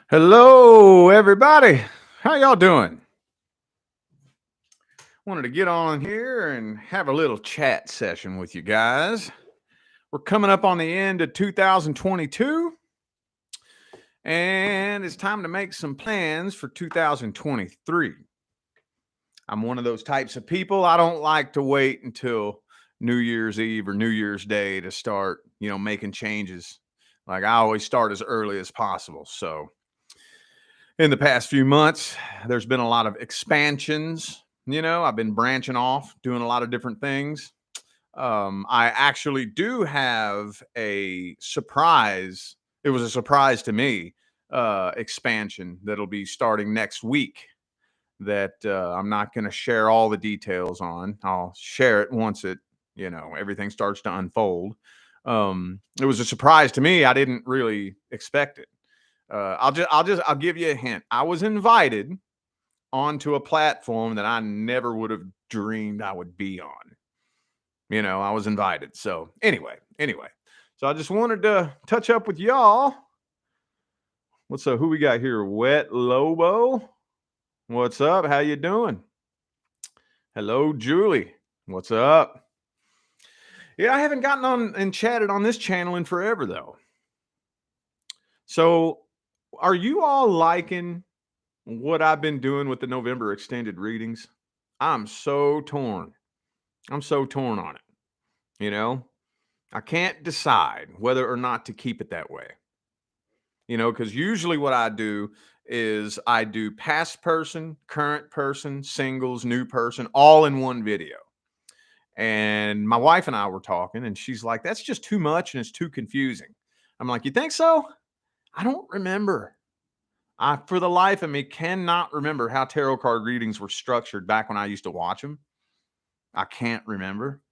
Hello, everybody. How y'all doing? Wanted to get on here and have a little chat session with you guys. We're coming up on the end of 2022, and it's time to make some plans for 2023. I'm one of those types of people. I don't like to wait until New Year's Eve or New Year's Day to start, making changes. Like I always start as early as possible. So, in the past few months, there's been a lot of expansions. I've been branching off, doing a lot of different things. I actually do have a surprise. It was a surprise to me, expansion that'll be starting next week that I'm not going to share all the details on. I'll share it once everything starts to unfold. It was a surprise to me. I didn't really expect it. I'll give you a hint. I was invited onto a platform that I never would have dreamed I would be on. I was invited. So anyway. So I just wanted to touch up with y'all. Who we got here? Wet Lobo. What's up? How you doing? Hello, Julie. What's up? Yeah, I haven't gotten on and chatted on this channel in forever though. So are you all liking what I've been doing with the November extended readings? I'm so torn. I'm so torn on it. I can't decide whether or not to keep it that way. Because usually what I do is I do past person, current person, singles, new person, all in one video. And my wife and I were talking, and she's like, that's just too much and it's too confusing. I'm like, you think so? I don't remember. I, for the life of me, cannot remember how tarot card readings were structured back when I used to watch them. I can't remember.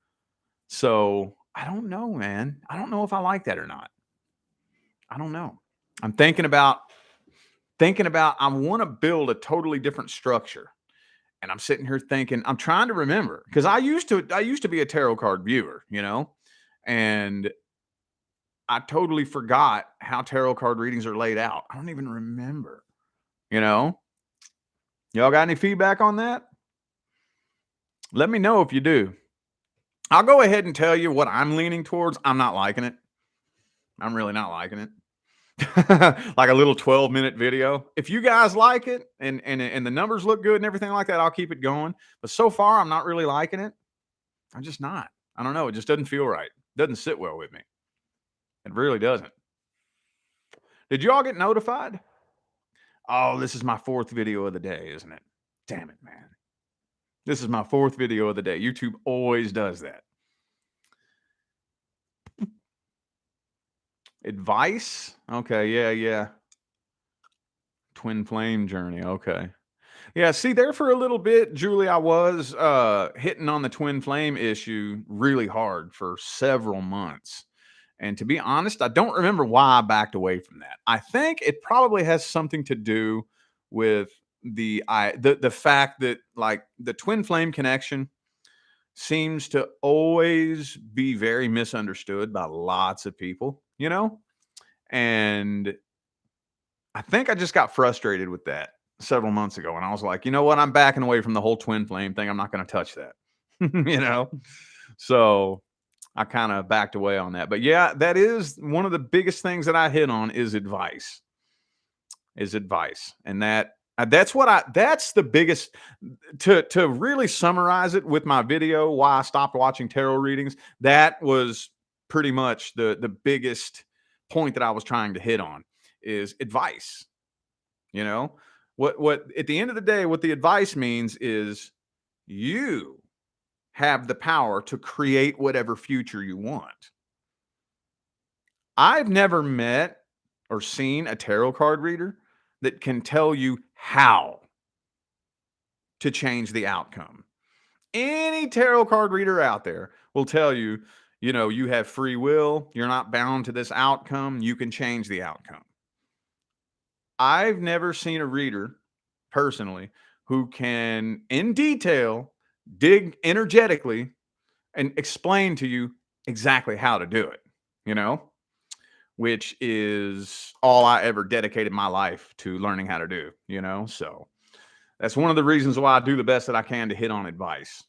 So I don't know, man. I don't know if I like that or not. I don't know. I'm thinking about I want to build a totally different structure. And I'm sitting here thinking, I'm trying to remember because I used to be a tarot card viewer, and I totally forgot how tarot card readings are laid out. I don't even remember, you know. Y'all got any feedback on that? Let me know if you do. I'll go ahead and tell you what I'm leaning towards. I'm not liking it. I'm really not liking it. Like a little 12-minute video. If you guys like it and the numbers look good and everything like that, I'll keep it going. But so far, I'm not really liking it. I'm just not. I don't know. It just doesn't feel right. It doesn't sit well with me. It really doesn't. Did you all get notified? Oh, this is my fourth video of the day, isn't it? Damn it, man. This is my fourth video of the day. YouTube always does that. Advice? Okay, yeah. Twin flame journey. Okay. Yeah, see, there for a little bit, Julie, I was hitting on the twin flame issue really hard for several months. And to be honest, I don't remember why I backed away from that. I think it probably has something to do with the fact that like the twin flame connection seems to always be very misunderstood by lots of people, And I think I just got frustrated with that several months ago. And I was like, you know what? I'm backing away from the whole twin flame thing. I'm not going to touch that, So I kind of backed away on that. But yeah, that is one of the biggest things that I hit on is advice. And that's the biggest to really summarize it with my video, why I stopped watching tarot readings. That was pretty much the biggest point that I was trying to hit on is advice. What at the end of the day, what the advice means is you have the power to create whatever future you want. I've never met or seen a tarot card reader that can tell you how to change the outcome. Any tarot card reader out there will tell you, you have free will. You're not bound to this outcome. You can change the outcome. I've never seen a reader personally who can, in detail, dig energetically and explain to you exactly how to do it. which is all I ever dedicated my life to learning how to do, you know? So that's one of the reasons why I do the best that I can to hit on advice.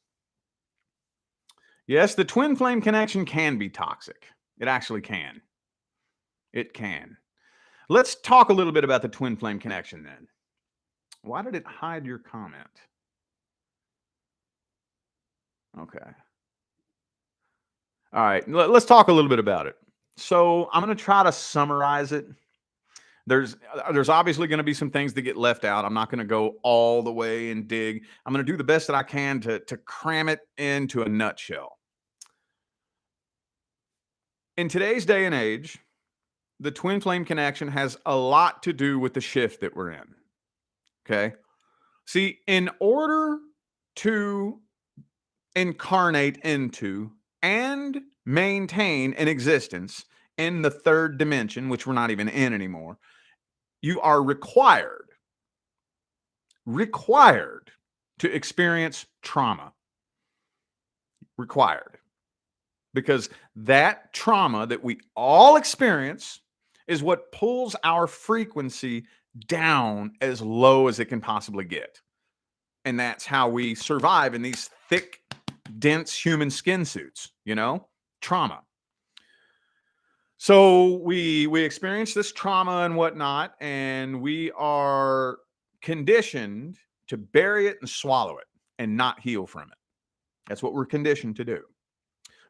Yes, the twin flame connection can be toxic. It actually can. It can. Let's talk a little bit about the twin flame connection then. Why did it hide your comment? Okay. All right. Let's talk a little bit about it. So I'm going to try to summarize it. There's obviously going to be some things that get left out. I'm not going to go all the way and dig. I'm going to do the best that I can to cram it into a nutshell. In today's day and age, the twin flame connection has a lot to do with the shift that we're in. Okay. See, in order to incarnate into and maintain an existence in the third dimension, which we're not even in anymore, you are required to experience trauma. Required. Because that trauma that we all experience is what pulls our frequency down as low as it can possibly get. And that's how we survive in these thick, dense human skin suits, you know, trauma. So we experience this trauma and whatnot, and we are conditioned to bury it and swallow it and not heal from it. That's what we're conditioned to do.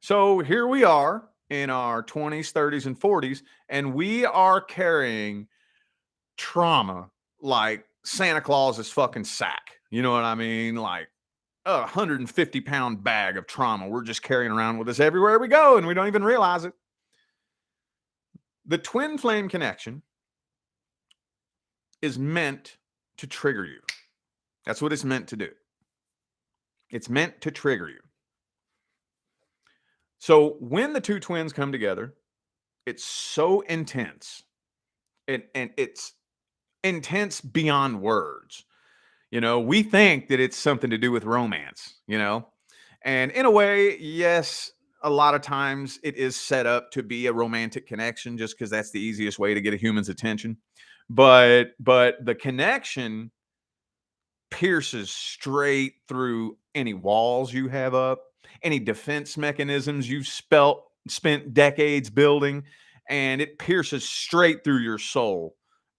So here we are in our 20s, 30s, and 40s, and we are carrying trauma like Santa Claus's fucking sack. You know what I mean? Like a 150-pound bag of trauma we're just carrying around with us everywhere we go, and we don't even realize it. The twin flame connection is meant to trigger you. That's what it's meant to do. It's meant to trigger you. So when the two twins come together, it's so intense. And it's intense beyond words. You know, we think that it's something to do with romance, you know? And in a way, yes, a lot of times it is set up to be a romantic connection just because that's the easiest way to get a human's attention. But the connection pierces straight through any walls you have up, any defense mechanisms you've spent decades building, and it pierces straight through your soul.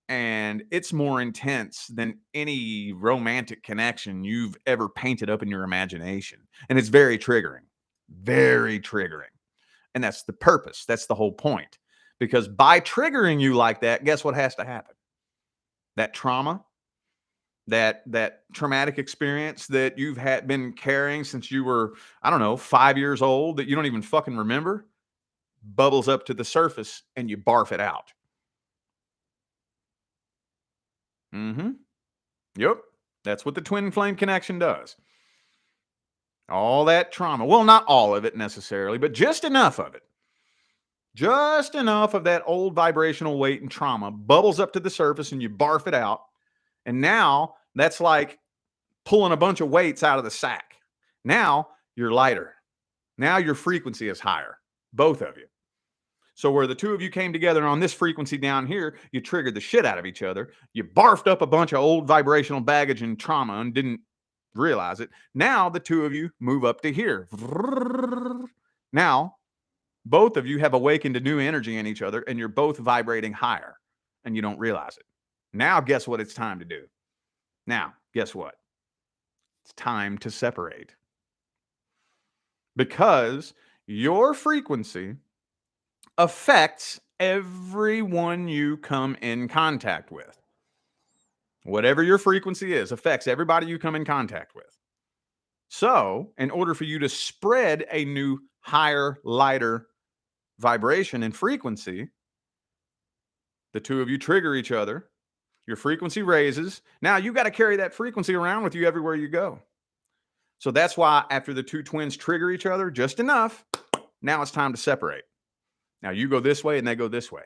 And it's more intense than any romantic connection you've ever painted up in your imagination. And it's very triggering, very triggering. And that's the purpose. That's the whole point. Because by triggering you like that, guess what has to happen? That trauma, that traumatic experience that you've been carrying since you were, I don't know, 5 years old that you don't even fucking remember, bubbles up to the surface and you barf it out. Yep. That's what the twin flame connection does. All that trauma. Well, not all of it necessarily, but just enough of it. Just enough of that old vibrational weight and trauma bubbles up to the surface and you barf it out. And now that's like pulling a bunch of weights out of the sack. Now you're lighter. Now your frequency is higher, both of you. So where the two of you came together on this frequency down here, you triggered the shit out of each other. You barfed up a bunch of old vibrational baggage and trauma and didn't realize it. Now the two of you move up to here. Now both of you have awakened to new energy in each other and you're both vibrating higher and you don't realize it. Now guess what it's time to do? Now, guess what? It's time to separate. Because your frequency affects everyone you come in contact with. Whatever your frequency is, affects everybody you come in contact with. So, in order for you to spread a new higher, lighter vibration and frequency, the two of you trigger each other. Your frequency raises. Now you got to carry that frequency around with you everywhere you go. So that's why after the two twins trigger each other just enough, now it's time to separate. Now you go this way and they go this way.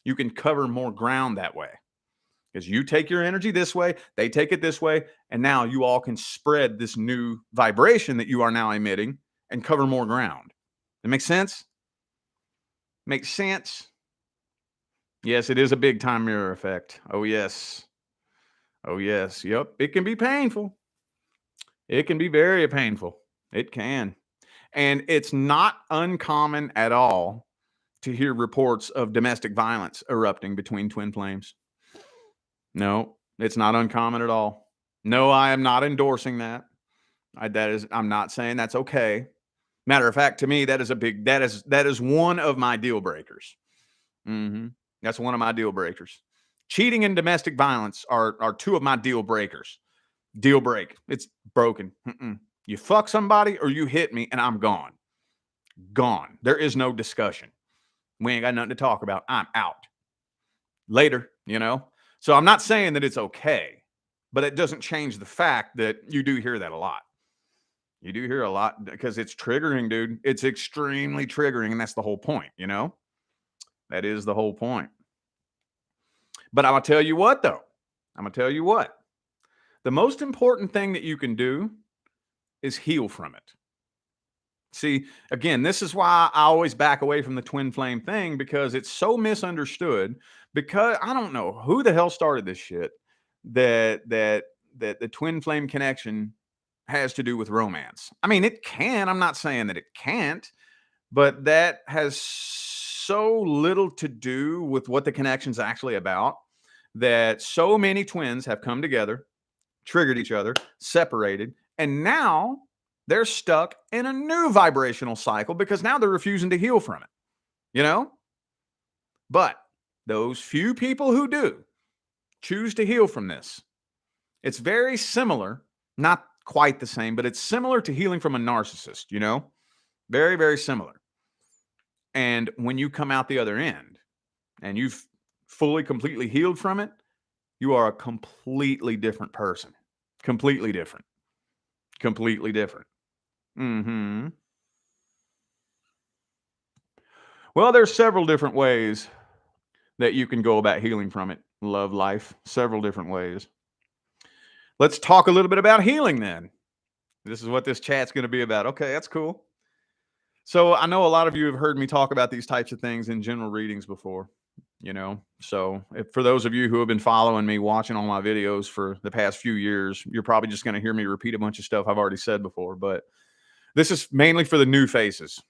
You can cover more ground that way. Because you take your energy this way, they take it this way, and now you all can spread this new vibration that you are now emitting and cover more ground. That makes sense? Makes sense? Yes, it is a big time mirror effect. Oh, yes. Oh, yes. Yep. It can be painful. It can be very painful. It can. And it's not uncommon at all to hear reports of domestic violence erupting between twin flames. No, it's not uncommon at all. No, I am not endorsing that. I'm not saying that's okay. Matter of fact, to me, that is one of my deal breakers. That's one of my deal breakers. Cheating and domestic violence are two of my deal breakers. Deal break. It's broken. You fuck somebody or you hit me and I'm gone. Gone. There is no discussion. We ain't got nothing to talk about. I'm out. Later, you know? So I'm not saying that it's okay, but it doesn't change the fact that you do hear that a lot. You do hear a lot because it's triggering, dude. It's extremely triggering. And that's the whole point, you know? That is the whole point. But I'm going to tell you what, though. I'm going to tell you what. The most important thing that you can do is heal from it. See, again, this is why I always back away from the twin flame thing because it's so misunderstood. Because I don't know who the hell started this shit that the twin flame connection has to do with romance. I mean, it can. I'm not saying that it can't, but that has so little to do with what the connection's actually about that so many twins have come together, triggered each other, separated, and now they're stuck in a new vibrational cycle because now they're refusing to heal from it, you know? But those few people who do choose to heal from this, it's very similar, not quite the same, but it's similar to healing from a narcissist, you know? Very, very similar. And when you come out the other end and you've fully, completely healed from it, you are a completely different person. Completely different. Completely different. Well, there's several different ways that you can go about healing from it. Love life. Several different ways. Let's talk a little bit about healing then. This is what this chat's going to be about. Okay, that's cool. So I know a lot of you have heard me talk about these types of things in general readings before, you know. So for those of you who have been following me, watching all my videos for the past few years, you're probably just going to hear me repeat a bunch of stuff I've already said before. But this is mainly for the new faces.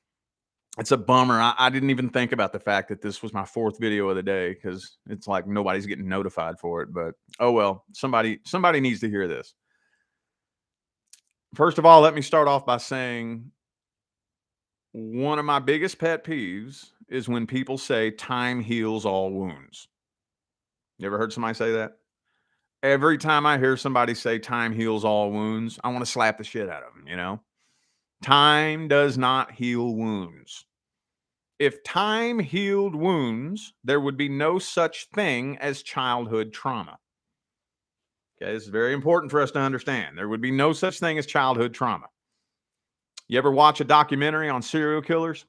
It's a bummer. I didn't even think about the fact that this was my fourth video of the day because it's like nobody's getting notified for it. But oh well, somebody needs to hear this. First of all, let me start off by saying one of my biggest pet peeves is when people say time heals all wounds. You ever heard somebody say that? Every time I hear somebody say time heals all wounds, I want to slap the shit out of them, you know? Time does not heal wounds. If time healed wounds, there would be no such thing as childhood trauma. Okay, this is very important for us to understand. There would be no such thing as childhood trauma. You ever watch a documentary on serial killers?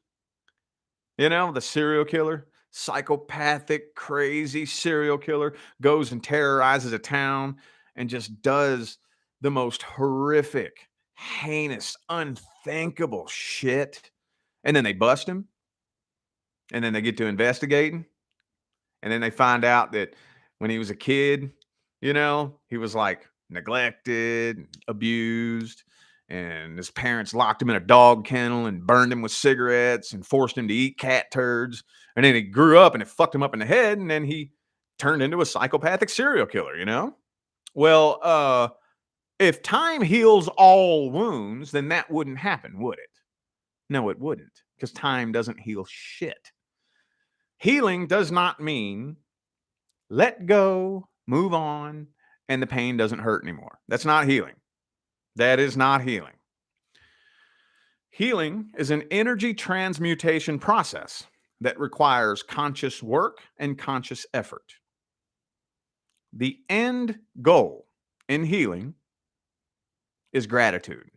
You know, the serial killer, psychopathic, crazy serial killer goes and terrorizes a town and just does the most horrific, heinous, unthinkable shit. And then they bust him. And then they get to investigating. And then they find out that when he was a kid, you know, he was like neglected, abused, and his parents locked him in a dog kennel and burned him with cigarettes and forced him to eat cat turds. And then he grew up and it fucked him up in the head. And then he turned into a psychopathic serial killer, you know? Well, if time heals all wounds, then that wouldn't happen, would it? No, it wouldn't, because time doesn't heal shit. Healing does not mean let go, move on, and the pain doesn't hurt anymore. That's not healing. That is not healing. Healing is an energy transmutation process that requires conscious work and conscious effort. The end goal in healing is gratitude.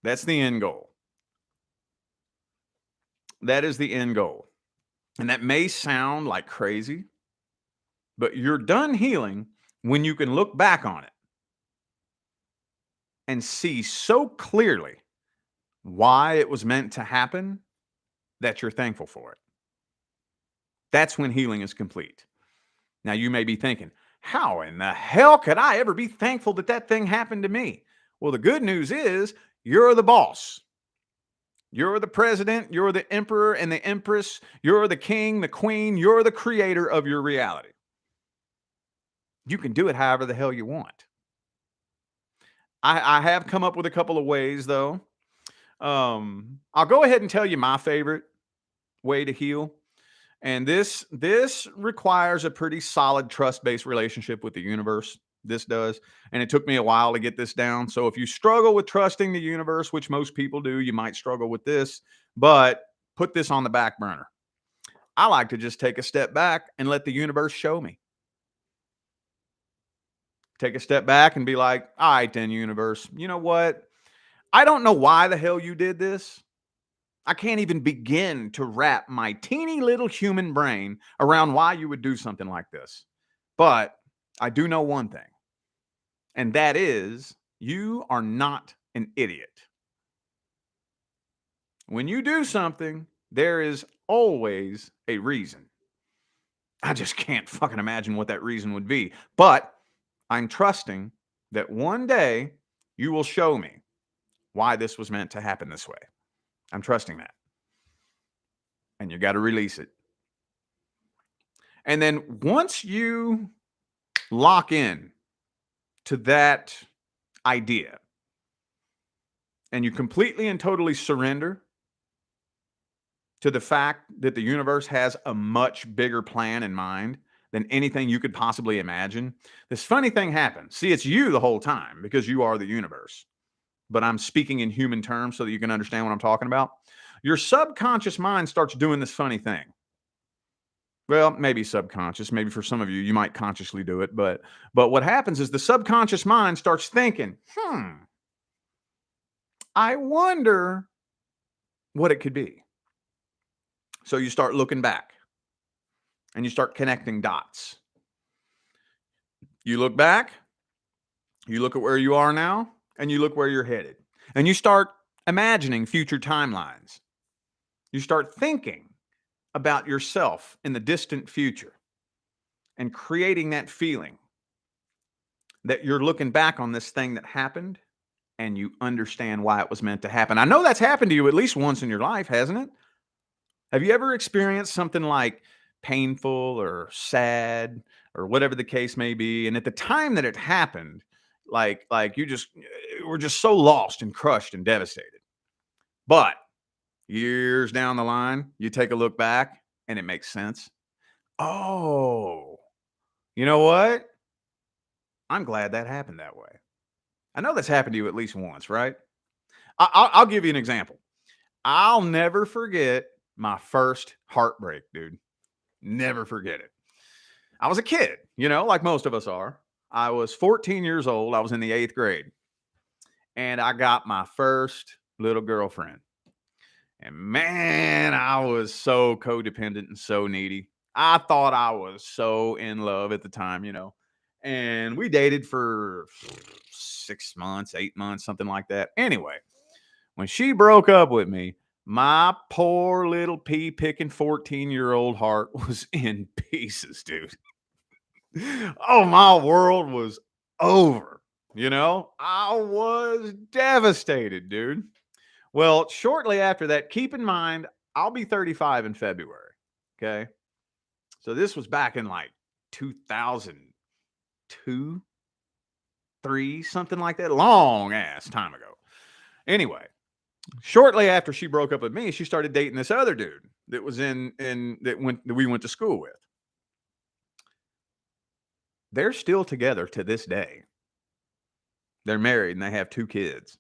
That's the end goal. That is the end goal. And that may sound like crazy, but you're done healing when you can look back on it and see so clearly why it was meant to happen that you're thankful for it. That's when healing is complete. Now, you may be thinking, how in the hell could I ever be thankful that that thing happened to me? Well, the good news is you're the boss. You're the president, you're the emperor and the empress, you're the king, the queen, you're the creator of your reality. You can do it however the hell you want. I have come up with a couple of ways though. I'll go ahead and tell you my favorite way to heal. And this requires a pretty solid trust-based relationship with the universe. This does. And it took me a while to get this down. So if you struggle with trusting the universe, which most people do, you might struggle with this, but put this on the back burner. I like to just take a step back and let the universe show me. Take a step back and be like, all right, then, universe, you know what? I don't know why the hell you did this. I can't even begin to wrap my teeny little human brain around why you would do something like this. But I do know one thing, and that is you are not an idiot. When you do something, there is always a reason. I just can't fucking imagine what that reason would be. But I'm trusting that one day you will show me why this was meant to happen this way. I'm trusting that. And you got to release it. And then once you lock in to that idea and you completely and totally surrender to the fact that the universe has a much bigger plan in mind than anything you could possibly imagine, this funny thing happens. See, it's you the whole time because you are the universe. But I'm speaking in human terms so that you can understand what I'm talking about. Your subconscious mind starts doing this funny thing. Well, maybe subconscious. Maybe for some of you, you might consciously do it. But what happens is the subconscious mind starts thinking, I wonder what it could be. So you start looking back and you start connecting dots. You look back, you look at where you are now, and you look where you're headed. And you start imagining future timelines. You start thinking about yourself in the distant future and creating that feeling that you're looking back on this thing that happened and you understand why it was meant to happen. I know that's happened to you at least once in your life, hasn't it? Have you ever experienced something like painful or sad or whatever the case may be? And at the time that it happened, like you just were just so lost and crushed and devastated. But years down the line, you take a look back and it makes sense. Oh, you know what? I'm glad that happened that way. I know that's happened to you at least once, right? I'll give you an example. I'll never forget my first heartbreak, dude. Never forget it. I was a kid, like most of us are. I was 14 years old. I was in the 8th grade. And I got my first little girlfriend. And man, I was so codependent and so needy. I thought I was so in love at the time, And we dated for 6 months, 8 months, something like that. Anyway, when she broke up with me, my poor little pea picking 14-year-old heart was in pieces, dude. Oh, my world was over. I was devastated, dude. Well, shortly after that, keep in mind, I'll be 35 in February. Okay. So this was back in like 2002, 3, something like that. Long ass time ago. Anyway, shortly after she broke up with me, she started dating this other dude that was that we went to school with. They're still together to this day. They're married and they have 2 kids.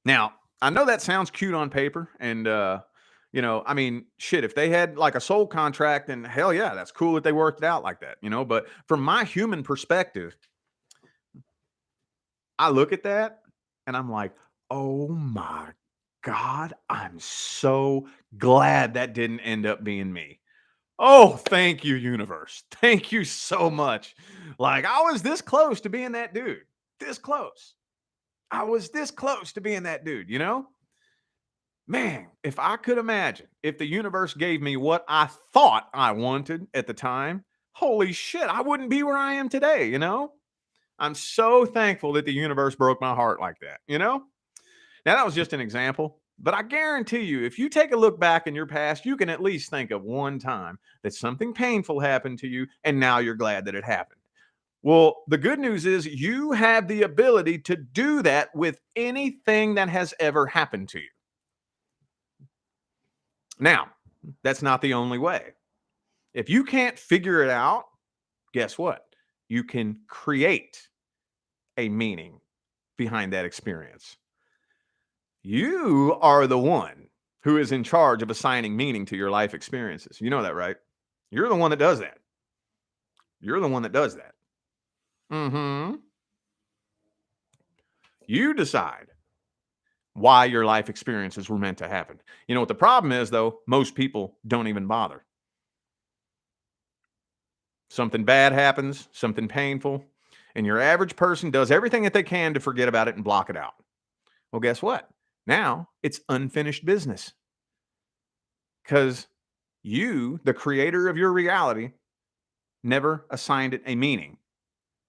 Now, I know that sounds cute on paper and I mean, shit, if they had like a soul contract, then hell yeah, that's cool that they worked it out like that, but from my human perspective, I look at that and I'm like, "Oh my God, I'm so glad that didn't end up being me." Oh, thank you, universe. Thank you so much. Like, I was this close to being that dude. This close. I was this close to being that dude, Man, if I could imagine if the universe gave me what I thought I wanted at the time, holy shit, I wouldn't be where I am today, I'm so thankful that the universe broke my heart like that. Now, that was just an example, but I guarantee you, if you take a look back in your past, you can at least think of one time that something painful happened to you, and now you're glad that it happened. Well, the good news is you have the ability to do that with anything that has ever happened to you. Now, that's not the only way. If you can't figure it out, guess what? You can create a meaning behind that experience. You are the one who is in charge of assigning meaning to your life experiences. You know that, right? You're the one that does that. You're the one that does that. Mhm. You decide why your life experiences were meant to happen. You know what the problem is, though? Most people don't even bother. Something bad happens, something painful, and your average person does everything that they can to forget about it and block it out. Well, guess what? Now it's unfinished business because you, the creator of your reality, never assigned it a meaning.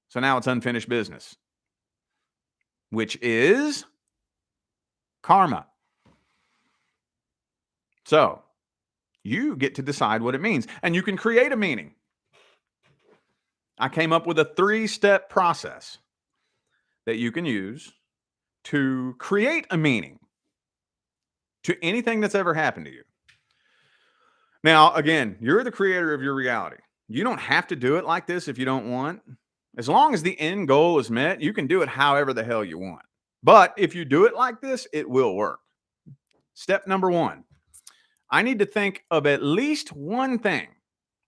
So now it's unfinished business, which is karma. So you get to decide what it means, and you can create a meaning. I came up with a 3-step process that you can use to create a meaning to anything that's ever happened to you. Now, again, you're the creator of your reality. You don't have to do it like this if you don't want. As long as the end goal is met, you can do it however the hell you want. But if you do it like this, it will work. Step number 1, I need to think of at least one thing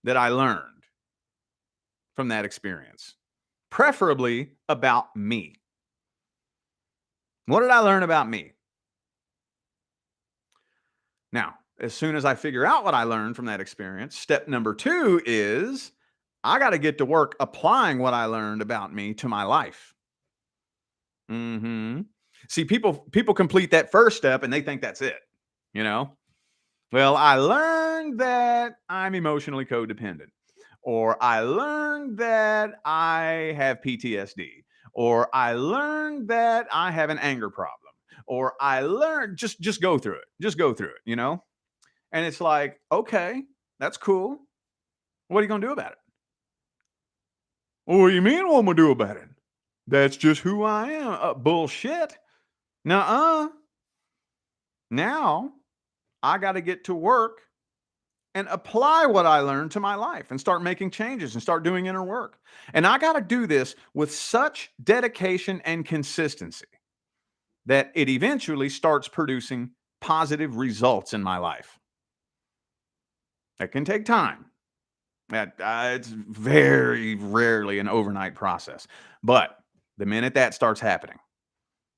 that I learned from that experience, preferably about me. What did I learn about me? Now, as soon as I figure out what I learned from that experience, step number 2 is I got to get to work applying what I learned about me to my life. Mhm. See, people complete that first step and they think that's it, you know? Well, I learned that I'm emotionally codependent, or I learned that I have PTSD, or I learned that I have an anger problem, or I learned just go through it. Just go through it. And it's like, okay, that's cool. What are you going to do about it? Well, what do you mean what I'm going to do about it? That's just who I am. Bullshit. Nuh-uh. Now I got to get to work and apply what I learned to my life and start making changes and start doing inner work. And I got to do this with such dedication and consistency that it eventually starts producing positive results in my life. That can take time. It's very rarely an overnight process. But the minute that starts happening,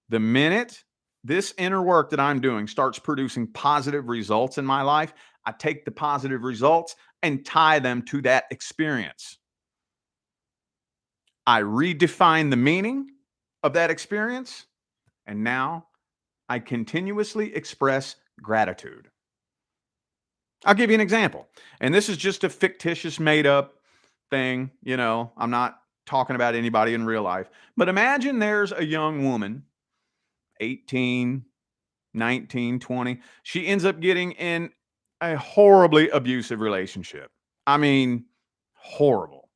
the minute this inner work that I'm doing starts producing positive results in my life, I take the positive results and tie them to that experience. I redefine the meaning of that experience, and now I continuously express gratitude. I'll give you an example. And this is just a fictitious, made up thing. I'm not talking about anybody in real life. But imagine there's a young woman, 18, 19, 20. She ends up getting in a horribly abusive relationship. I mean, horrible.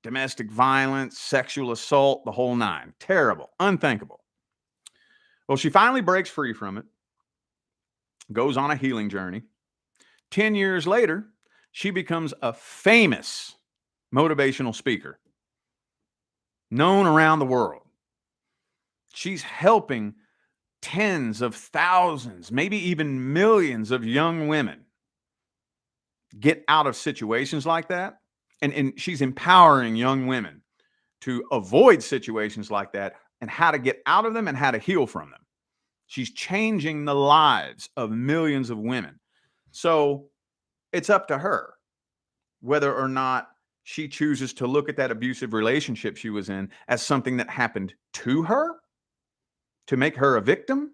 Domestic violence, sexual assault, the whole nine. Terrible, unthinkable. Well, she finally breaks free from it, goes on a healing journey. 10 years later, she becomes a famous motivational speaker, known around the world. She's helping tens of thousands, maybe even millions of young women get out of situations like that. And she's empowering young women to avoid situations like that and how to get out of them and how to heal from them. She's changing the lives of millions of women. So it's up to her whether or not she chooses to look at that abusive relationship she was in as something that happened to her to make her a victim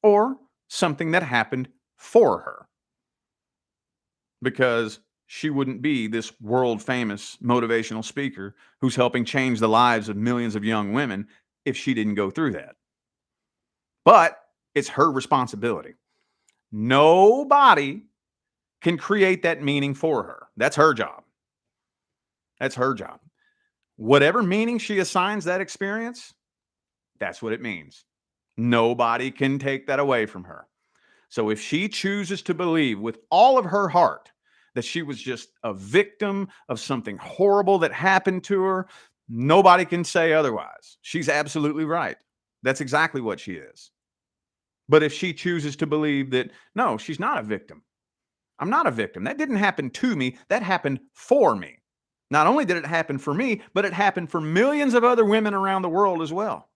or something that happened for her. Because she wouldn't be this world famous motivational speaker who's helping change the lives of millions of young women if she didn't go through that. But it's her responsibility. Nobody can create that meaning for her. That's her job. That's her job. Whatever meaning she assigns that experience, that's what it means. Nobody can take that away from her. So if she chooses to believe with all of her heart that she was just a victim of something horrible that happened to her, nobody can say otherwise. She's absolutely right. That's exactly what she is. But if she chooses to believe that, no, she's not a victim. I'm not a victim. That didn't happen to me. That happened for me. Not only did it happen for me, but it happened for millions of other women around the world as well.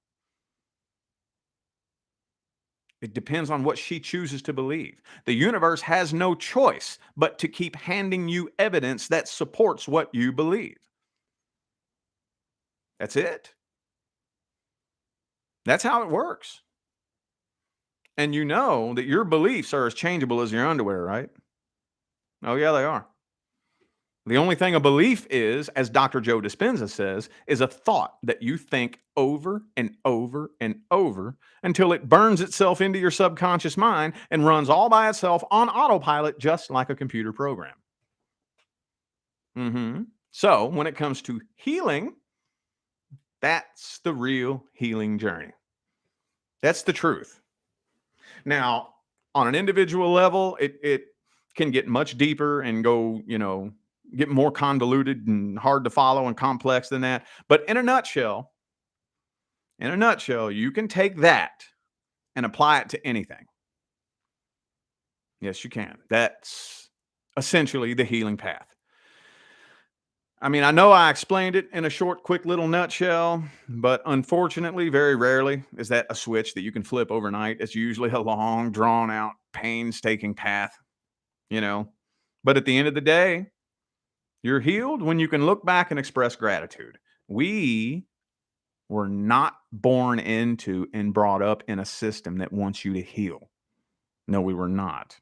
It depends on what she chooses to believe. The universe has no choice but to keep handing you evidence that supports what you believe. That's it. That's how it works. And you know that your beliefs are as changeable as your underwear, right? Oh, yeah, they are. The only thing a belief is, as Dr. Joe Dispenza says, is a thought that you think over and over and over until it burns itself into your subconscious mind and runs all by itself on autopilot, just like a computer program. So when it comes to healing, that's the real healing journey. That's the truth. Now, on an individual level, it can get much deeper and go, get more convoluted and hard to follow and complex than that. But in a nutshell, you can take that and apply it to anything. Yes, you can. That's essentially the healing path. I mean, I know I explained it in a short, quick little nutshell, but unfortunately, very rarely is that a switch that you can flip overnight. It's usually a long, drawn out, painstaking path, But at the end of the day, you're healed when you can look back and express gratitude. We were not born into and brought up in a system that wants you to heal. No, we were not.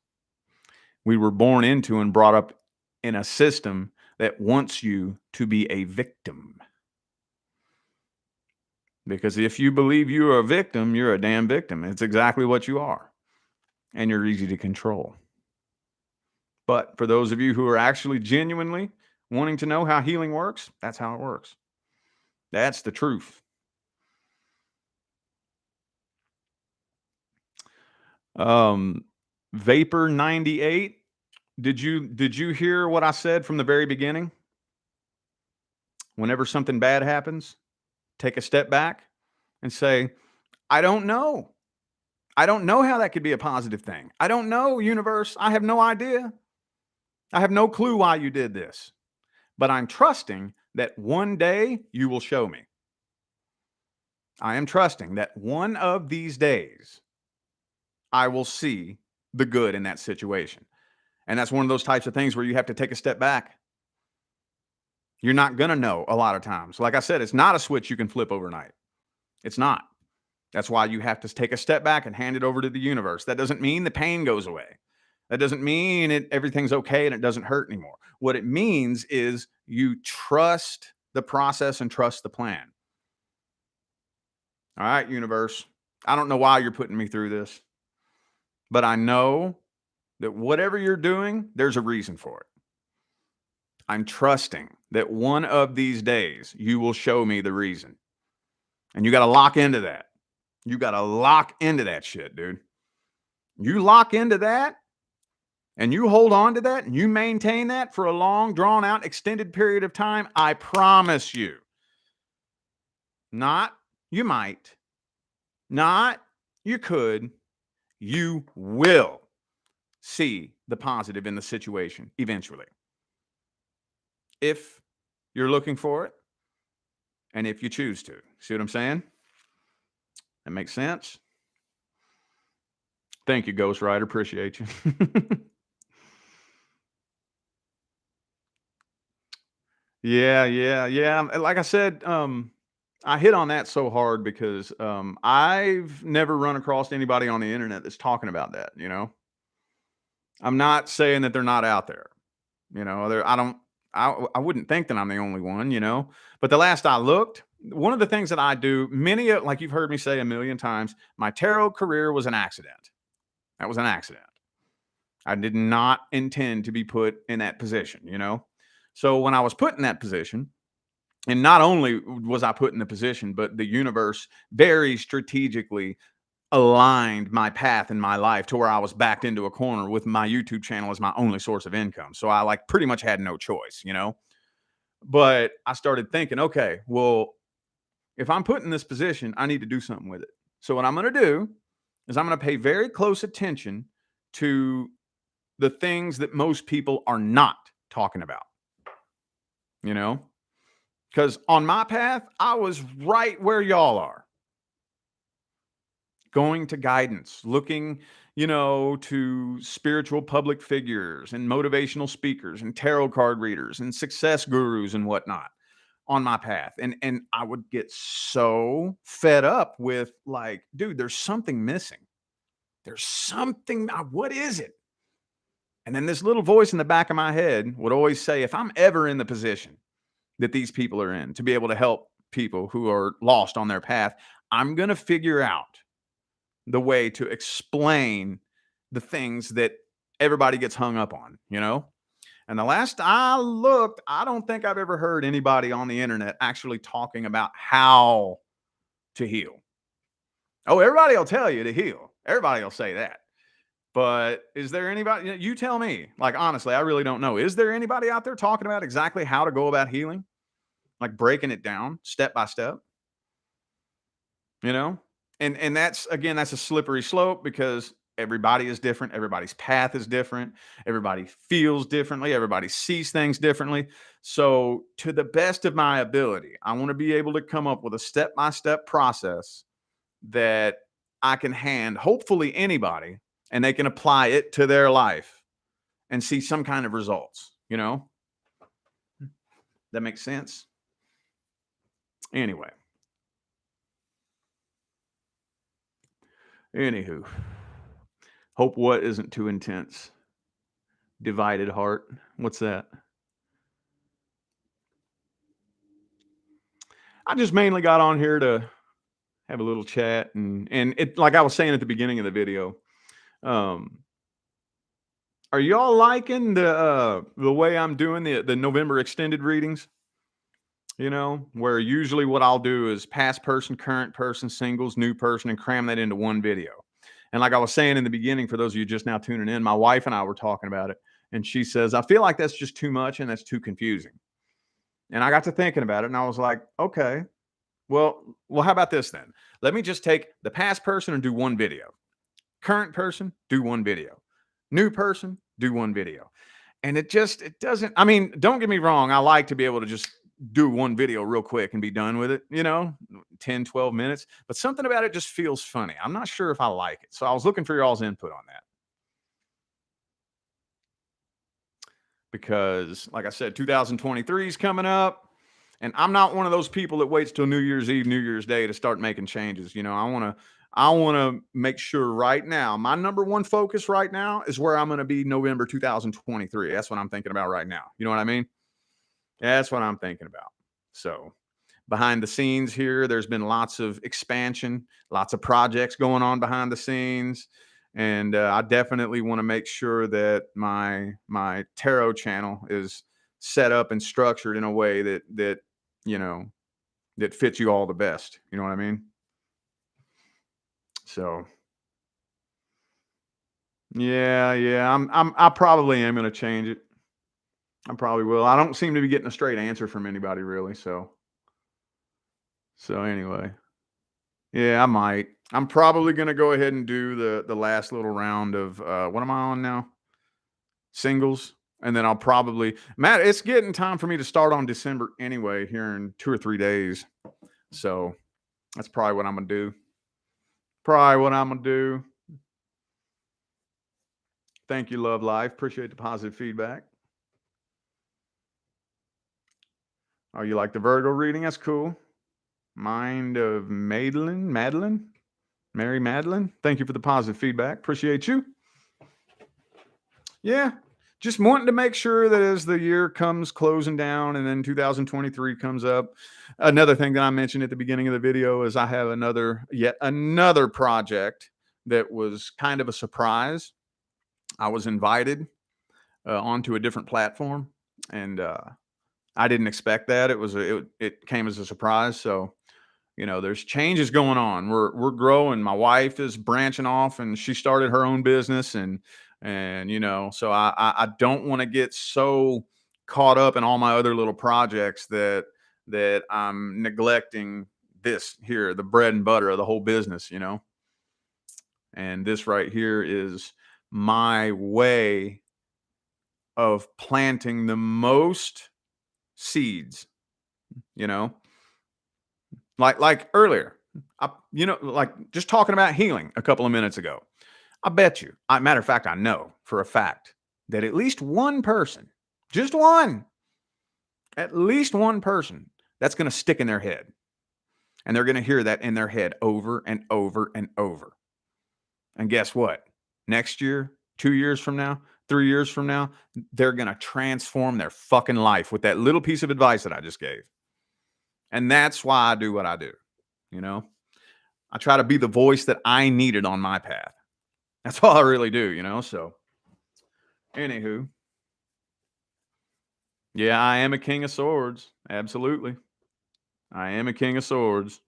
We were born into and brought up in a system that wants you to be a victim. Because if you believe you are a victim, you're a damn victim. It's exactly what you are. And you're easy to control. But for those of you who are actually genuinely wanting to know how healing works, that's how it works. That's the truth. Vapor 98. Did you hear what I said from the very beginning? Whenever something bad happens, take a step back and say, I don't know. I don't know how that could be a positive thing. I don't know, universe. I have no idea. I have no clue why you did this. But I'm trusting that one day you will show me. I am trusting that one of these days I will see the good in that situation. And that's one of those types of things where you have to take a step back. You're not going to know a lot of times. Like I said, it's not a switch you can flip overnight. It's not. That's why you have to take a step back and hand it over to the universe. That doesn't mean the pain goes away. That doesn't mean everything's okay and it doesn't hurt anymore. What it means is you trust the process and trust the plan. All right, universe. I don't know why you're putting me through this, but I know that whatever you're doing, there's a reason for it. I'm trusting that one of these days you will show me the reason. And you got to lock into that. You got to lock into that shit, dude. You lock into that and you hold on to that and you maintain that for a long, drawn out, extended period of time. I promise you. Not you might. Not you could. You will see the positive in the situation eventually. If you're looking for it and if you choose to. See what I'm saying? That makes sense? Thank you, Ghost Rider. Appreciate you. Yeah. Like I said, I hit on that so hard because I've never run across anybody on the internet that's talking about that, I'm not saying that they're not out there. I wouldn't think that I'm the only one. But the last I looked, one of the things that I do, like you've heard me say a million times, my tarot career was an accident. That was an accident. I did not intend to be put in that position. So when I was put in that position, and not only was I put in the position, but the universe very strategically aligned my path in my life to where I was backed into a corner with my YouTube channel as my only source of income. So I like pretty much had no choice. But I started thinking, okay, well, if I'm put in this position, I need to do something with it. So what I'm going to do is I'm going to pay very close attention to the things that most people are not talking about, you know? Because on my path, I was right where y'all are. Going to guidance, looking to spiritual public figures and motivational speakers and tarot card readers and success gurus and whatnot on my path. And I would get so fed up with like, dude, there's something missing. There's something, what is it? And then this little voice in the back of my head would always say, if I'm ever in the position that these people are in to be able to help people who are lost on their path, I'm going to figure out the way to explain the things that everybody gets hung up on. And the last I looked, I don't think I've ever heard anybody on the internet actually talking about how to heal. Oh, everybody will tell you to heal. Everybody will say that. But is there anybody, you tell me, like, honestly, I really don't know. Is there anybody out there talking about exactly how to go about healing? Like breaking it down step by step, you know? And that's, again, that's a slippery slope because everybody is different. Everybody's path is different. Everybody feels differently. Everybody sees things differently. So to the best of my ability, I want to be able to come up with a step-by-step process that I can hand hopefully anybody and they can apply it to their life and see some kind of results. That makes sense? Anyway. Anywho. Hope what isn't too intense. Divided heart. What's that? I just mainly got on here to have a little chat and it, like I was saying at the beginning of the video, are y'all liking the way I'm doing the November extended readings? Where usually what I'll do is past person, current person, singles, new person, and cram that into one video. And like I was saying in the beginning, for those of you just now tuning in, my wife and I were talking about it, and she says, I feel like that's just too much and that's too confusing. And I got to thinking about it, and I was like, okay, well, how about this then? Let me just take the past person and do one video. Current person, do one video. New person, do one video. And it doesn't, I mean, don't get me wrong. I like to be able to just do one video real quick and be done with it, 10, 12 minutes. But something about it just feels funny. I'm not sure if I like it. So I was looking for y'all's input on that. Because, like I said, 2023 is coming up. And I'm not one of those people that waits till New Year's Eve, New Year's Day to start making changes. I want to make sure right now, my number one focus right now is where I'm going to be November 2023. That's what I'm thinking about right now. You know what I mean? That's what I'm thinking about. So behind the scenes here, there's been lots of expansion, lots of projects going on behind the scenes. And I definitely want to make sure that my tarot channel is set up and structured in a way that fits you all the best. You know what I mean? So yeah, I probably am going to change it. I probably will. I don't seem to be getting a straight answer from anybody really. So anyway, yeah, I might. I'm probably going to go ahead and do the last little round of what am I on now? Singles. And then I'll probably, Matt, it's getting time for me to start on December anyway, here in 2 or 3 days. So that's probably what I'm going to do. Thank you, Love Life. Appreciate the positive feedback. Oh, you like the Virgo reading? That's cool. Mind of Madeline. Mary Madeline. Thank you for the positive feedback. Appreciate you. Yeah. just wanting to make sure that as the year comes closing down and then 2023 comes up, another thing that I mentioned at the beginning of the video is I have yet another project that was kind of a surprise. I was invited onto a different platform, and I didn't expect that. It came as a surprise. So there's changes going on. We're growing. My wife is branching off, and she started her own business, and so I don't want to get so caught up in all my other little projects that I'm neglecting this here, the bread and butter of the whole business. And this right here is my way of planting the most seeds. You know, like earlier, like just talking about healing a couple of minutes ago. I bet you, matter of fact, I know for a fact that at least one person, just one, at least one person, that's going to stick in their head. And they're going to hear that in their head over and over and over. And guess what? Next year, 2 years from now, 3 years from now, they're going to transform their fucking life with that little piece of advice that I just gave. And that's why I do what I do. I try to be the voice that I needed on my path. That's all I really do. So, anywho, yeah, I am a king of swords. Absolutely. I am a king of swords.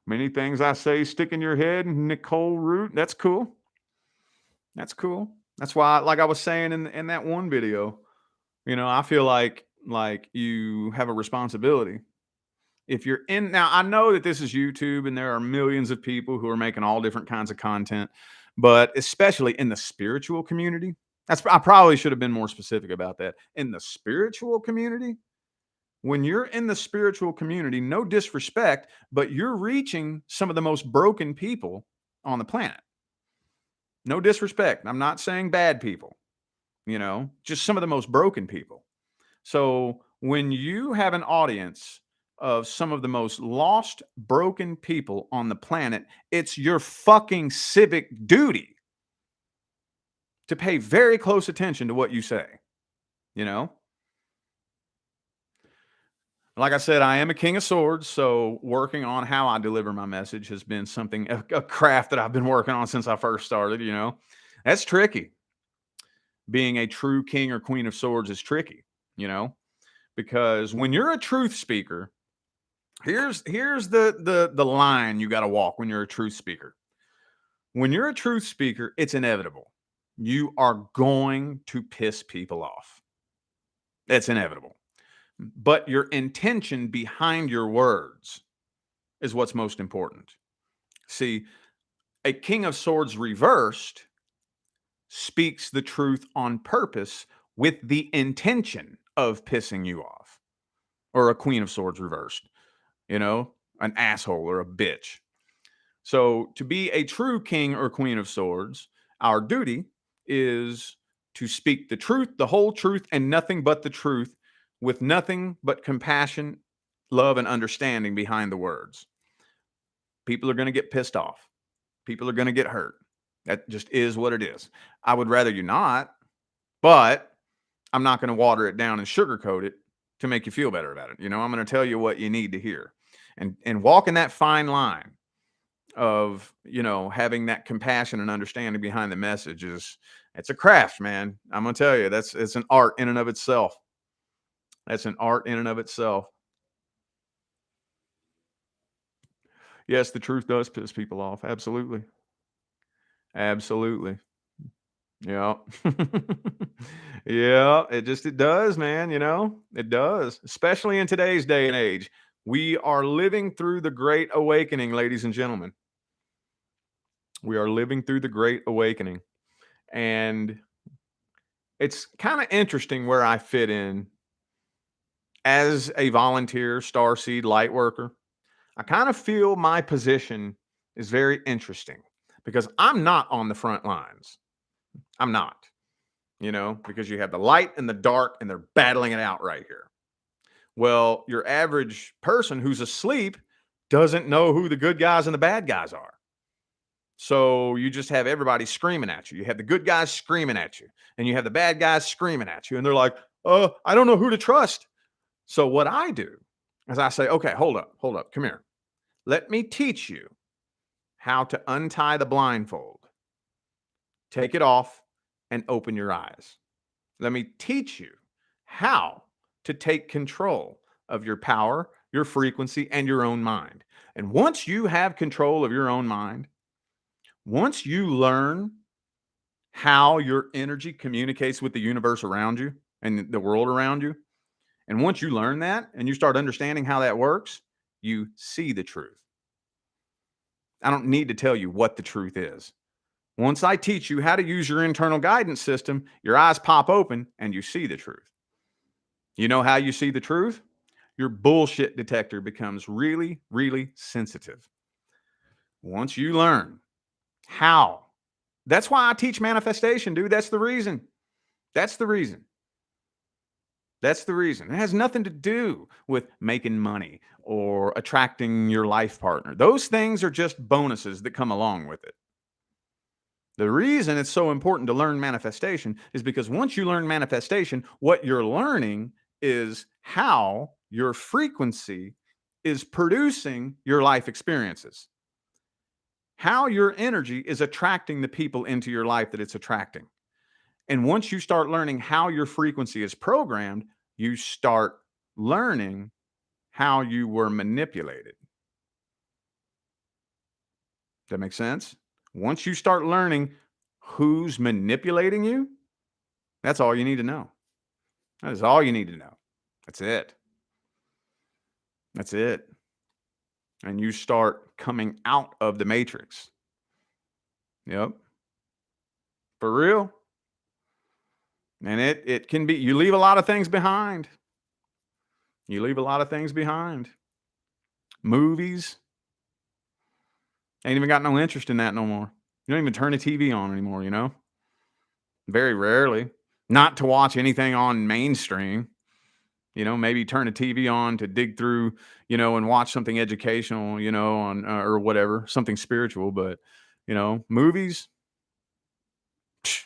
Many things I say stick in your head, Nicole Root. That's cool. That's cool. That's why, like I was saying in that one video, I feel like you have a responsibility. If you're in now, I know that this is YouTube and there are millions of people who are making all different kinds of content, but especially in the spiritual community, I probably should have been more specific about that. In the spiritual community, when you're in the spiritual community, no disrespect, but you're reaching some of the most broken people on the planet. No disrespect. I'm not saying bad people, just some of the most broken people. So when you have an audience of some of the most lost, broken people on the planet, it's your fucking civic duty to pay very close attention to what you say. Like I said, I am a king of swords, so working on how I deliver my message has been a craft that I've been working on since I first started. That's tricky. Being a true king or queen of swords is tricky, because when you're a truth speaker, here's the line you got to walk when you're a truth speaker. When you're a truth speaker, it's inevitable. You are going to piss people off. It's inevitable. But your intention behind your words is what's most important. See, a king of swords reversed speaks the truth on purpose with the intention of pissing you off. Or a queen of swords reversed, an asshole or a bitch. So to be a true king or queen of swords, our duty is to speak the truth, the whole truth, and nothing but the truth, with nothing but compassion, love, and understanding behind the words. People are going to get pissed off. People are going to get hurt. That just is what it is. I would rather you not, but I'm not going to water it down and sugarcoat it to make you feel better about it. I'm going to tell you what you need to hear, and walking that fine line of having that compassion and understanding behind the message it's a craft, man. I'm going to tell you, it's an art in and of itself. That's an art in and of itself. Yes, the truth does piss people off. Absolutely. Absolutely. Yeah. Yeah, it does, man, It does, especially in today's day and age. We are living through the great awakening, ladies and gentlemen. We are living through the great awakening. And it's kind of interesting where I fit in as a volunteer starseed light worker. I kind of feel my position is very interesting because I'm not on the front lines. I'm not, because you have the light and the dark and they're battling it out right here. Well, your average person who's asleep doesn't know who the good guys and the bad guys are. So you just have everybody screaming at you. You have the good guys screaming at you, and you have the bad guys screaming at you. And they're like, I don't know who to trust. So what I do is I say, okay, hold up, come here. Let me teach you how to untie the blindfold, take it off, and open your eyes. Let me teach you how to take control of your power, your frequency, and your own mind. And once you have control of your own mind, once you learn how your energy communicates with the universe around you and the world around you, and once you learn that and you start understanding how that works, you see the truth. I don't need to tell you what the truth is. Once I teach you how to use your internal guidance system, your eyes pop open and you see the truth. You know how you see the truth? Your bullshit detector becomes really, really sensitive. Once you learn how, that's why I teach manifestation, dude. That's the reason. That's the reason. That's the reason. It has nothing to do with making money or attracting your life partner. Those things are just bonuses that come along with it. The reason it's so important to learn manifestation is because once you learn manifestation, what you're learning is how your frequency is producing your life experiences, how your energy is attracting the people into your life that it's attracting. And once you start learning how your frequency is programmed, you start learning how you were manipulated. That makes sense? Once you start learning who's manipulating you, that's all you need to know. That is all you need to know. That's it. That's it. And you start coming out of the matrix. Yep. For real. And it can be, you leave a lot of things behind. You leave a lot of things behind. Movies. Ain't even got no interest in that no more. You don't even turn the TV on anymore, you know? Very rarely. Not to watch anything on mainstream. You know, maybe turn a TV on to dig through, you know, and watch something educational, you know, on or whatever, something spiritual. But, you know, movies, psh,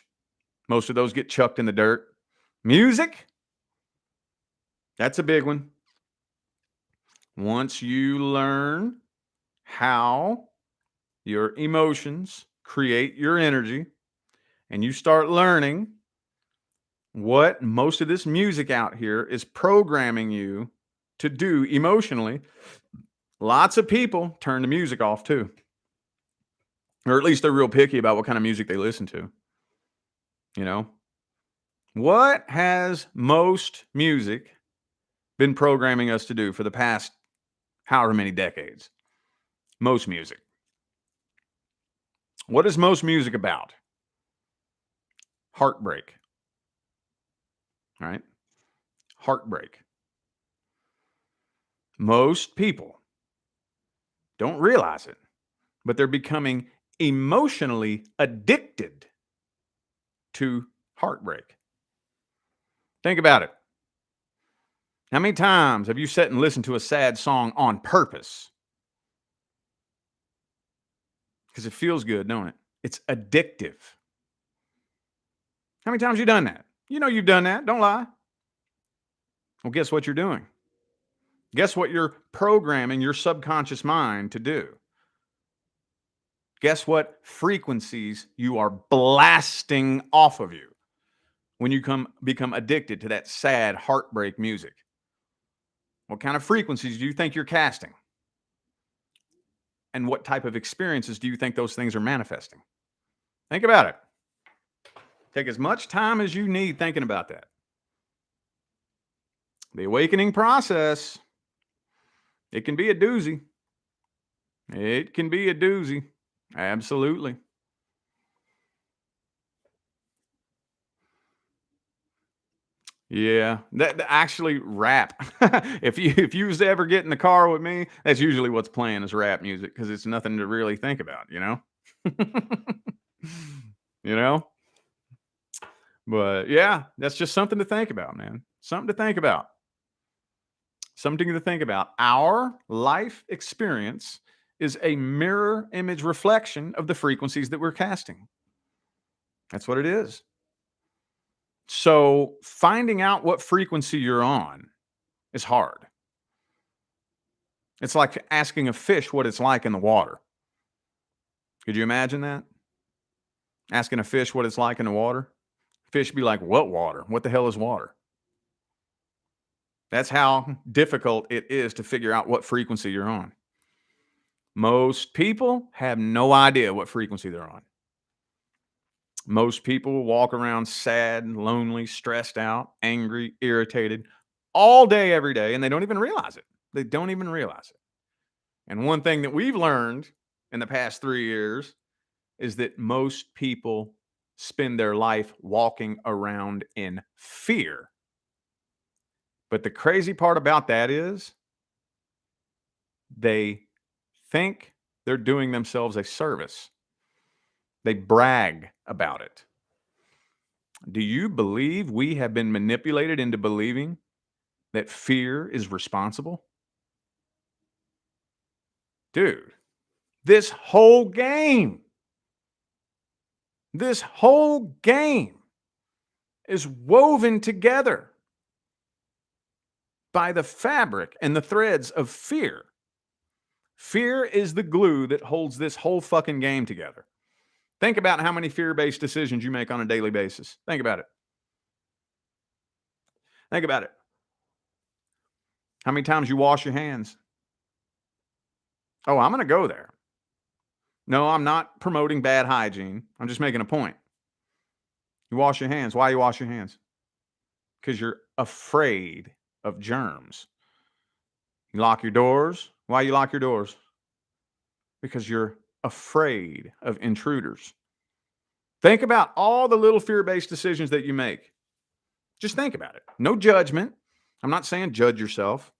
most of those get chucked in the dirt. Music, that's a big one. Once you learn how your emotions create your energy and you start learning what most of this music out here is programming you to do emotionally, lots of people turn the music off too. Or at least they're real picky about what kind of music they listen to. You know, what has most music been programming us to do for the past however many decades? Most music. What is most music about? Heartbreak. Right? Heartbreak. Most people don't realize it, but they're becoming emotionally addicted to heartbreak. Think about it. How many times have you sat and listened to a sad song on purpose? Because it feels good, don't it? It's addictive. How many times have you done that? You know you've done that. Don't lie. Well, guess what you're doing? Guess what you're programming your subconscious mind to do? Guess what frequencies you are blasting off of you when you become addicted to that sad heartbreak music? What kind of frequencies do you think you're casting? And what type of experiences do you think those things are manifesting? Think about it. Take as much time as you need thinking about that. The awakening process, it can be a doozy. It can be a doozy. Absolutely. Yeah, that actually rap. If you was to ever get in the car with me, that's usually what's playing is rap music because it's nothing to really think about, you know. You know, but yeah, that's just something to think about, man. Something to think about. Something to think about. Our life experience is a mirror image reflection of the frequencies that we're casting. That's what it is. So finding out what frequency you're on is hard. It's like asking a fish what it's like in the water. Could you imagine that? Asking a fish what it's like in the water? Fish be like, "What water? What the hell is water?" That's how difficult it is to figure out what frequency you're on. Most people have no idea what frequency they're on. Most people walk around sad, lonely, stressed out, angry, irritated all day, every day, and they don't even realize it. They don't even realize it. And one thing that we've learned in the past 3 years is that most people spend their life walking around in fear. But the crazy part about that is they think they're doing themselves a service. They brag about it. Do you believe we have been manipulated into believing that fear is responsible? Dude, this whole game, this whole game is woven together by the fabric and the threads of fear. Fear is the glue that holds this whole fucking game together. Think about how many fear-based decisions you make on a daily basis. Think about it. Think about it. How many times you wash your hands? Oh, I'm going to go there. No, I'm not promoting bad hygiene. I'm just making a point. You wash your hands. Why you wash your hands? Because you're afraid of germs. You lock your doors. Why you lock your doors? Because you're afraid of intruders. Think about all the little fear-based decisions that you make. Just think about it. No judgment. I'm not saying judge yourself.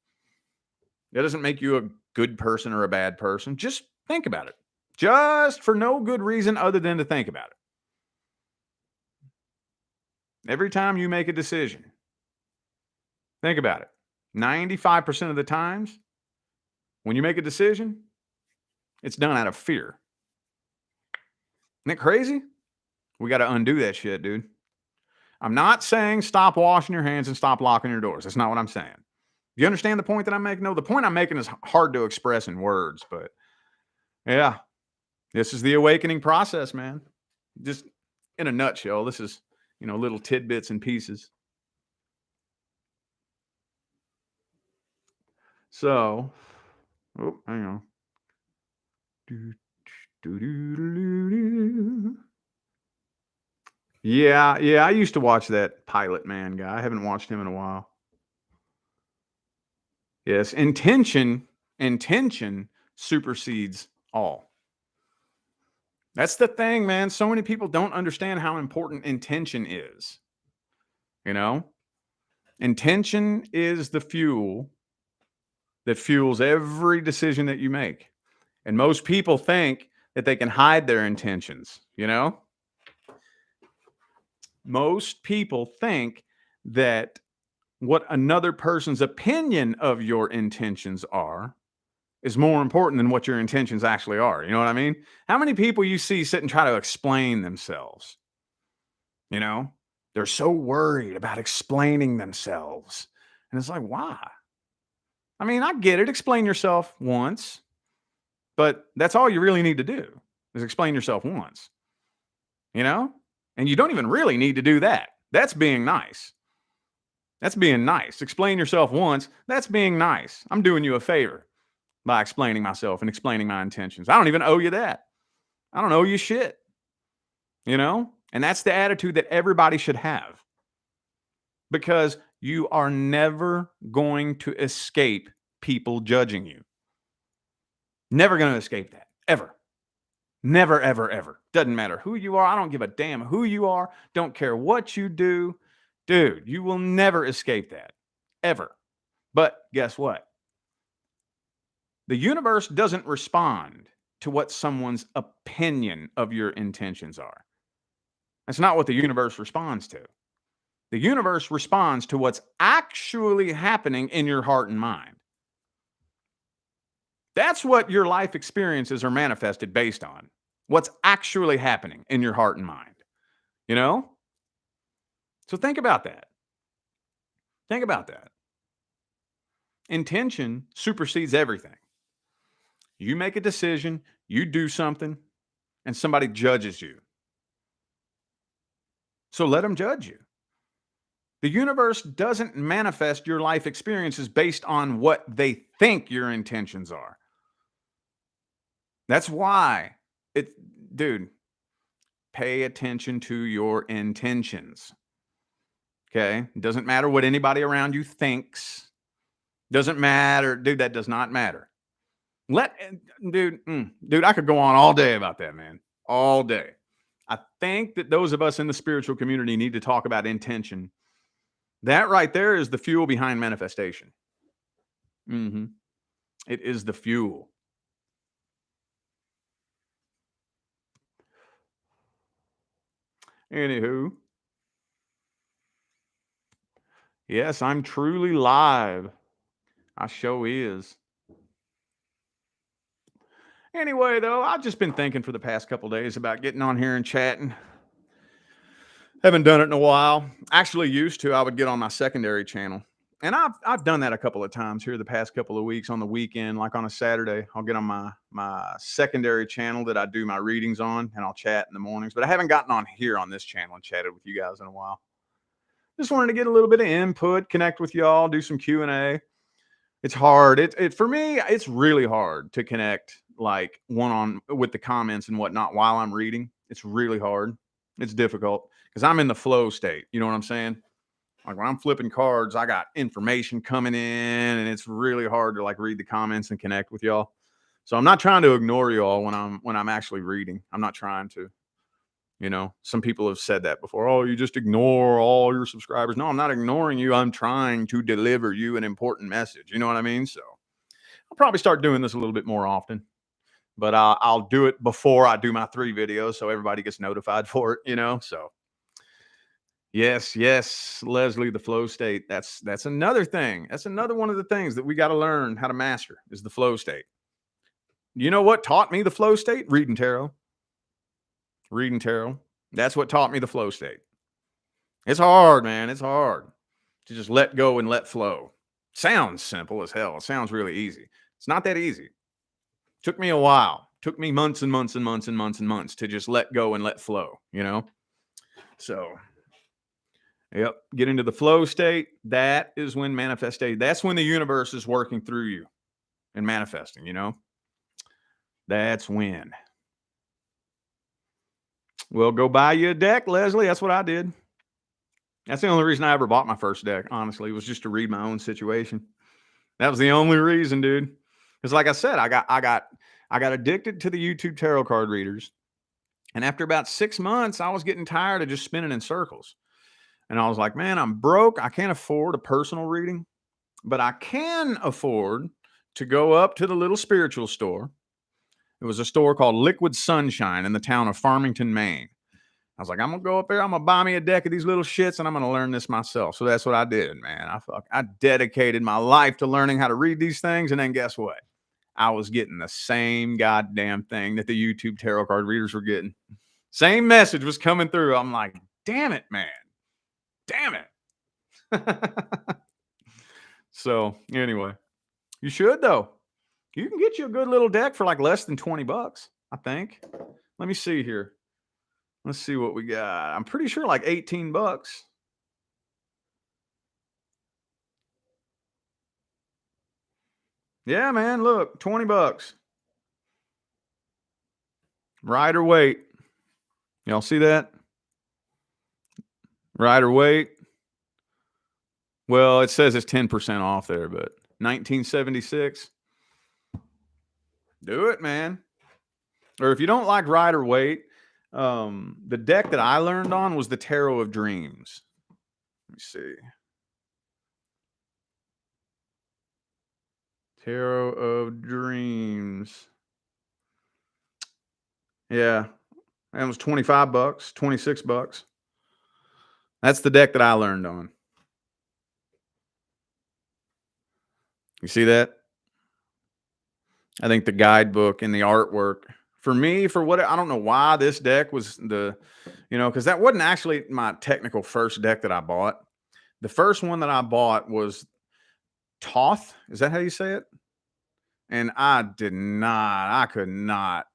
That doesn't make you a good person or a bad person. Just think about it. Just for no good reason other than to think about it. Every time you make a decision, think about it. 95% of the times, when you make a decision, it's done out of fear. Isn't that crazy? We got to undo that shit, dude. I'm not saying stop washing your hands and stop locking your doors. That's not what I'm saying. You understand the point that I'm making? No, the point I'm making is hard to express in words, but yeah, this is the awakening process, man. Just in a nutshell, this is, little tidbits and pieces. So, hang on. Yeah, I used to watch that Pilot Man guy. I haven't watched him in a while. Yes, intention supersedes all. That's the thing, man. So many people don't understand how important intention is. Intention is the fuel that fuels every decision that you make. And most people think that they can hide their intentions, Most people think that what another person's opinion of your intentions are is more important than what your intentions actually are. You know what I mean? How many people you see sit and try to explain themselves? They're so worried about explaining themselves. And it's like, why? I mean, I get it. Explain yourself once, but that's all you really need to do is explain yourself once, And you don't even really need to do that. That's being nice. That's being nice. Explain yourself once. That's being nice. I'm doing you a favor by explaining myself and explaining my intentions. I don't even owe you that. I don't owe you shit. And that's the attitude that everybody should have. Because you are never going to escape people judging you. Never going to escape that. Ever. Never, ever, ever. Doesn't matter who you are. I don't give a damn who you are. Don't care what you do. Dude, you will never escape that. Ever. But guess what? The universe doesn't respond to what someone's opinion of your intentions are. That's not what the universe responds to. The universe responds to what's actually happening in your heart and mind. That's what your life experiences are manifested based on. What's actually happening in your heart and mind, you know? So think about that. Think about that. Intention supersedes everything. You make a decision, you do something, and somebody judges you. So let them judge you. The universe doesn't manifest your life experiences based on what they think your intentions are. That's why it, dude, pay attention to your intentions. Okay. It doesn't matter what anybody around you thinks. Doesn't matter. Dude, that does not matter. Dude, I could go on all day about that, man. All day. I think that those of us in the spiritual community need to talk about intention. That right there is the fuel behind manifestation. It is the fuel. Anywho, yes, I'm truly live. I show is. Anyway, though, I've just been thinking for the past couple days about getting on here and chatting. Haven't done it in a while. Actually, used to. I would get on my secondary channel, and I've done that a couple of times here the past couple of weeks on the weekend, like on a Saturday. I'll get on my secondary channel that I do my readings on, and I'll chat in the mornings. But I haven't gotten on here on this channel and chatted with you guys in a while. Just wanted to get a little bit of input, connect with y'all, do some Q&A. It's hard. It for me, it's really hard to connect like one on with the comments and whatnot while I'm reading. It's really hard. It's difficult because I'm in the flow state. You know what I'm saying? Like when I'm flipping cards, I got information coming in, and it's really hard to like read the comments and connect with y'all. So I'm not trying to ignore y'all when I'm actually reading. I'm not trying to. You know, some people have said that before. Oh, you just ignore all your subscribers. No, I'm not ignoring you. I'm trying to deliver you an important message. You know what I mean? So I'll probably start doing this a little bit more often, but I'll do it before I do my 3 videos so everybody gets notified for it, you know? So yes, Leslie, the flow state. That's another thing. That's another one of the things that we got to learn how to master is the flow state. You know what taught me the flow state? Reading tarot. Reading tarot. That's what taught me the flow state. It's hard, man. It's hard to just let go and let flow. Sounds simple as hell. It sounds really easy. It's not that easy. Took me a while. Took me months and months and months and months and months to just let go and let flow, you know? So, yep, get into the flow state. That is when manifestation, that's when the universe is working through you and manifesting, you know? That's when. Well, go buy you a deck, Leslie. That's what I did. That's the only reason I ever bought my first deck, honestly, was just to read my own situation. That was the only reason, dude. Because like I said, I got addicted to the YouTube tarot card readers. And after about 6 months, I was getting tired of just spinning in circles. And I was like, man, I'm broke. I can't afford a personal reading, but I can afford to go up to the little spiritual store. It was a store called Liquid Sunshine in the town of Farmington, Maine. I was like, I'm gonna go up there. I'm gonna buy me a deck of these little shits, and I'm gonna learn this myself. So that's what I did, man. I dedicated my life to learning how to read these things, and then guess what? I was getting the same goddamn thing that the YouTube tarot card readers were getting. Same message was coming through. I'm like, damn it, man. Damn it. So anyway, you should though. You can get you a good little deck for like less than $20, I think. Let me see here. Let's see what we got. I'm pretty sure like $18. Yeah, man. Look, $20. Rider Waite. Y'all see that? Rider Waite. Well, it says it's 10% off there, but 1976. Do it, man. Or if you don't like Rider Waite, the deck that I learned on was the Tarot of Dreams. Let me see. Tarot of Dreams. Yeah. That was $25, $26. That's the deck that I learned on. You see that? I think the guidebook and the artwork for me, for what I don't know why this deck was because that wasn't actually my technical first deck that I bought. The first one that I bought was Toth. Is that how you say it? And I could not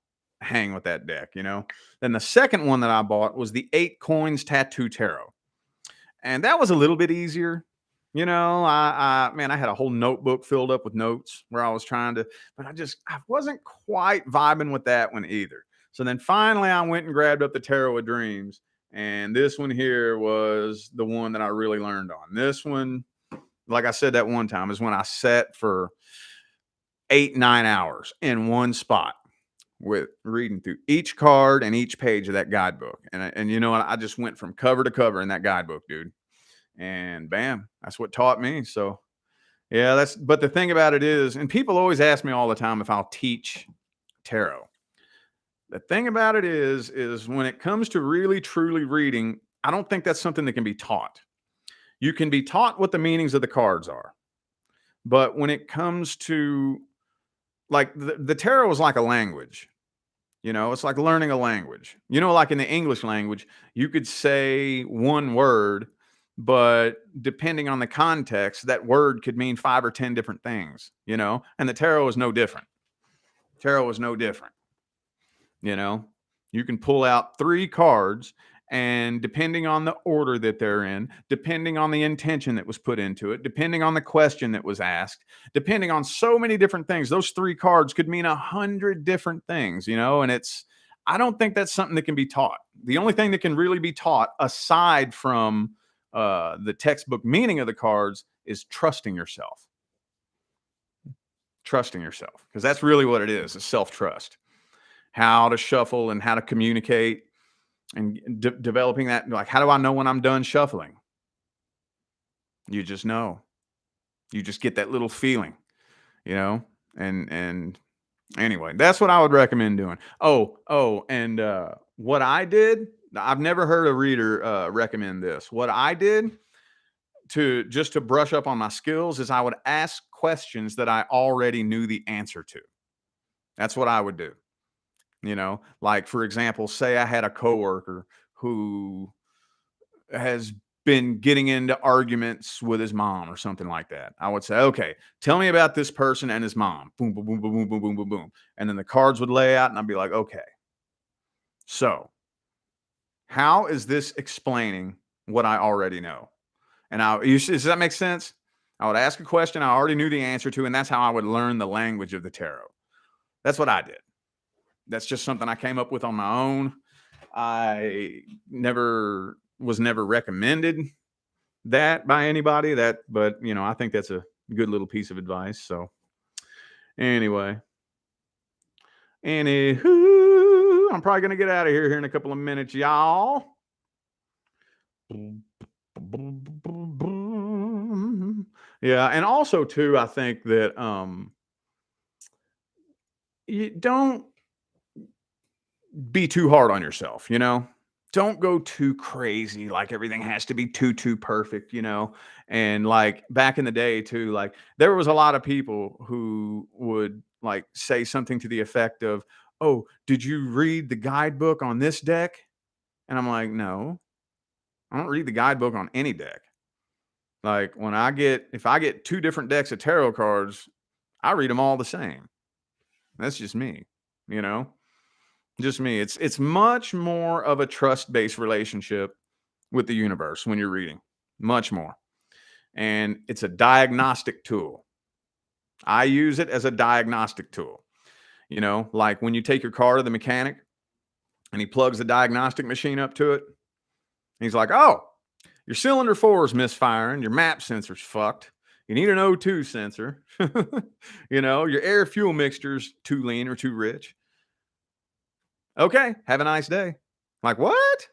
hang with that deck, you know. Then the second one that I bought was the Eight Coins Tattoo Tarot. And that was a little bit easier. You know, man, I had a whole notebook filled up with notes where I was trying to, but I wasn't quite vibing with that one either. So then finally I went and grabbed up the Tarot of Dreams. And this one here was the one that I really learned on. This one, like I said that one time, is when I sat for 8, 9 hours in one spot with reading through each card and each page of that guidebook. And you know what? I just went from cover to cover in that guidebook, dude. And bam, that's what taught me. So yeah, but the thing about it is, and people always ask me all the time if I'll teach tarot. The thing about it is when it comes to really truly reading, I don't think that's something that can be taught. You can be taught what the meanings of the cards are. But when it comes to like the tarot is like a language. You know, it's like learning a language. You know, like in the English language, you could say one word, but depending on the context, that word could mean 5 or 10 different things, you know, and the tarot is no different. Tarot is no different. You know, you can pull out 3 cards, and depending on the order that they're in, depending on the intention that was put into it, depending on the question that was asked, depending on so many different things, those 3 cards could mean 100 different things, you know, and I don't think that's something that can be taught. The only thing that can really be taught aside from the textbook meaning of the cards is trusting yourself. Trusting yourself, because that's really what it is self-trust. How to shuffle and how to communicate and developing that. Like, how do I know when I'm done shuffling? You just know. You just get that little feeling, you know. And anyway, that's what I would recommend doing. And what I did, I've never heard a reader recommend this. What I did to brush up on my skills is I would ask questions that I already knew the answer to. That's what I would do. You know, like for example, say I had a coworker who has been getting into arguments with his mom or something like that. I would say, okay, tell me about this person and his mom. Boom, boom, boom, boom, boom, boom, boom, boom, boom. And then the cards would lay out, and I'd be like, okay, so how is this explaining what I already know? And does that make sense? I would ask a question I already knew the answer to, and that's how I would learn the language of the tarot. That's what I did. That's just something I came up with on my own. I was never recommended that by anybody, but you know, I think that's a good little piece of advice. So anyway, anywho, I'm probably gonna get out of here in a couple of minutes, y'all. Yeah, and also too, I think that you don't be too hard on yourself, you know? Don't go too crazy, like everything has to be too perfect, you know? And like back in the day too, like there was a lot of people who would like say something to the effect of, "Oh, did you read the guidebook on this deck?" And I'm like, "No, I don't read the guidebook on any deck." Like if I get 2 different decks of tarot cards, I read them all the same. That's just me, you know? Just me. It's much more of a trust-based relationship with the universe when you're reading. Much more. And it's a diagnostic tool. I use it as a diagnostic tool. You know, like when you take your car to the mechanic and he plugs the diagnostic machine up to it, he's like, "Oh, your cylinder 4 is misfiring, your map sensor's fucked. You need an O2 sensor. You know, your air fuel mixture's too lean or too rich. Okay, have a nice day." Like, what?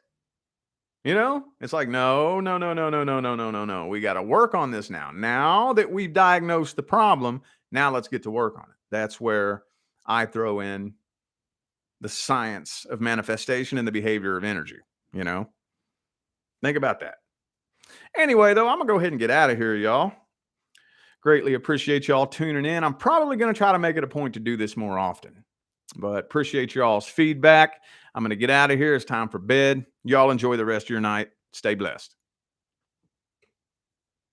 You know, it's like, no, no, no, no, no, no, no, no, no, no. We got to work on this now. Now that we've diagnosed the problem, now let's get to work on it. That's where I throw in the science of manifestation and the behavior of energy. You know, think about that. Anyway, though, I'm going to go ahead and get out of here, y'all. Greatly appreciate y'all tuning in. I'm probably going to try to make it a point to do this more often, but appreciate y'all's feedback. I'm going to get out of here. It's time for bed. Y'all enjoy the rest of your night. Stay blessed.